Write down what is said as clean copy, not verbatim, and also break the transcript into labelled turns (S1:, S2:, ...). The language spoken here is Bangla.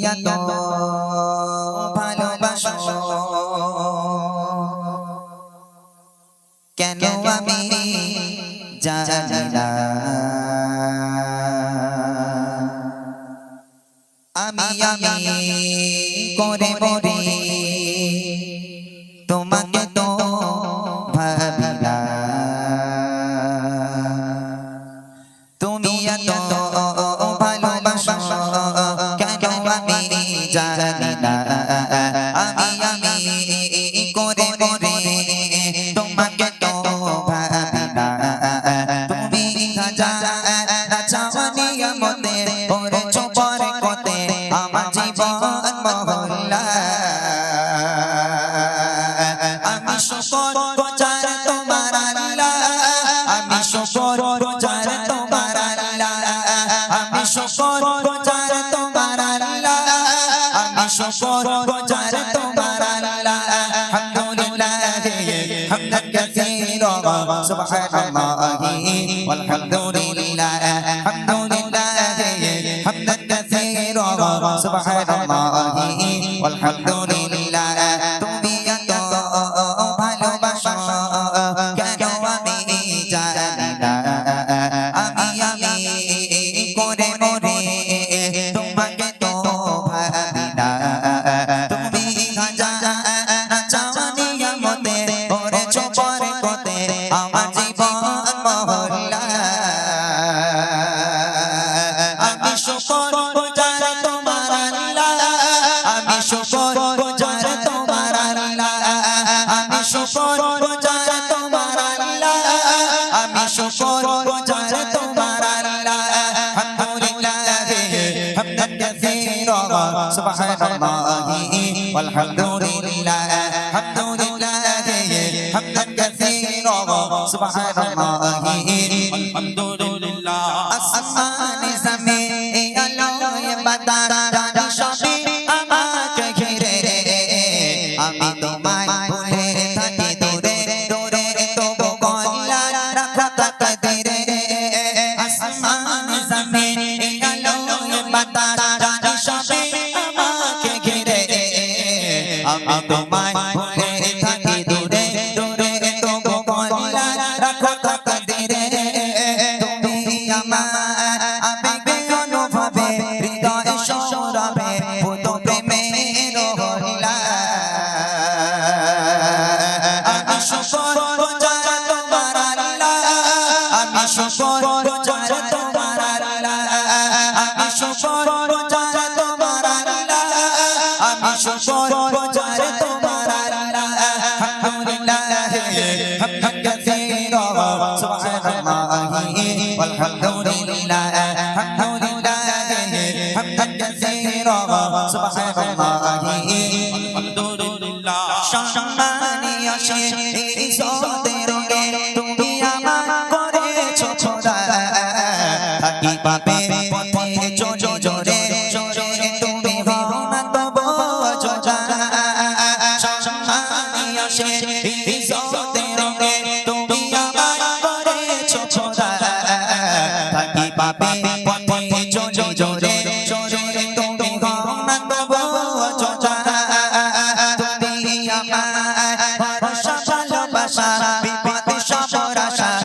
S1: এত ভালোবাসো কেন আমি জানি না আমি করে মরে তোমাকে তো ভাবি না তুমি এত ভালোবাসো কেন আমি জানি না আমি করে মরে তোমাকে তো ভাবি না তুমি চাওয়ানি মতে ওরে চোপর কতে আমার জীবন মহল্লা আমি শুকর গুজার তোমার আল্লাহ আমি শুকর গুজার তোমার আল্লাহ আমি শুকর গুজার তোমার আল্লাহ আমি শুকর গুজার তোমার আল্লাহ আলহামদুলিল্লাহ হামদান কাসীরা সুবহানাল্লাহি ওয়ালহামদুলিল্লাহ আলহামদুলিল্লাহ হামদান কাসীরা সুবহানাল্লাহি ওয়ালহামদুলিল্লাহ তুমি এত ভালোবাসো কেন আমি জানি না আমি করে মরে তোমাকে তো ভাবি না তুমি চাওয়ানি মতে ওরে চোপর কতে আমার জীবন মহল্লা আমি শুকর গুজার তোমার আল্লাহ আমি শুকর গুজার তোমার আল্লাহ আমি শুকর গুজার তোমার আল্লাহ আমি শুকর গুজার তোমার আল্লাহ আলহামদুলিল্লাহ হামদান কাসীরা সুবহানাল্লাহি ওয়ালহামদুলিল্লাহ আলহামদুলিল্লাহ হামদান কাসীরা সুবহানাল্লাহি আলহামদুলিল্লাহ আসমানে জমিনে আলোয় বাতাস জানি সবই আমাকে ঘিরে আমি তোমায় ভুলে থাকি দূরে দূরে তবু কল্লা রাখা তাকদীরে আসমানে জমিনে আলোয় বাতাস জানি সবই আমাকে ঘিরে আমি তোমায় ভুলে থাকি দূরে দূরে তবু কল্লা রাখা তাকদীরে তুমি আমার আবেগে অনুভবে হৃদয় সৌরভে পুত প্রেমের হল্লা আমি শুকর গুজার তোমার আল্লাহ আমি শুকর গুজার তোমার আল্লাহ আমি শুকর গুজার তোমার আল্লাহ আমি শুকর গুজার তোমার আল্লাহ আলহামদুলিল্লাহ হামদান কাসীরা সুবহানাল্লাহি ওয়ালহামদুলিল্লাহ আলহামদুলিল্লাহ হামদান কাসীরা সুবহানাল্লাহি আলহামদুলিল্লাহ সম্মানীয় সেই সতেরোকে তুমি আমার করেছো খোদা থাকি পাবে পথে জোরে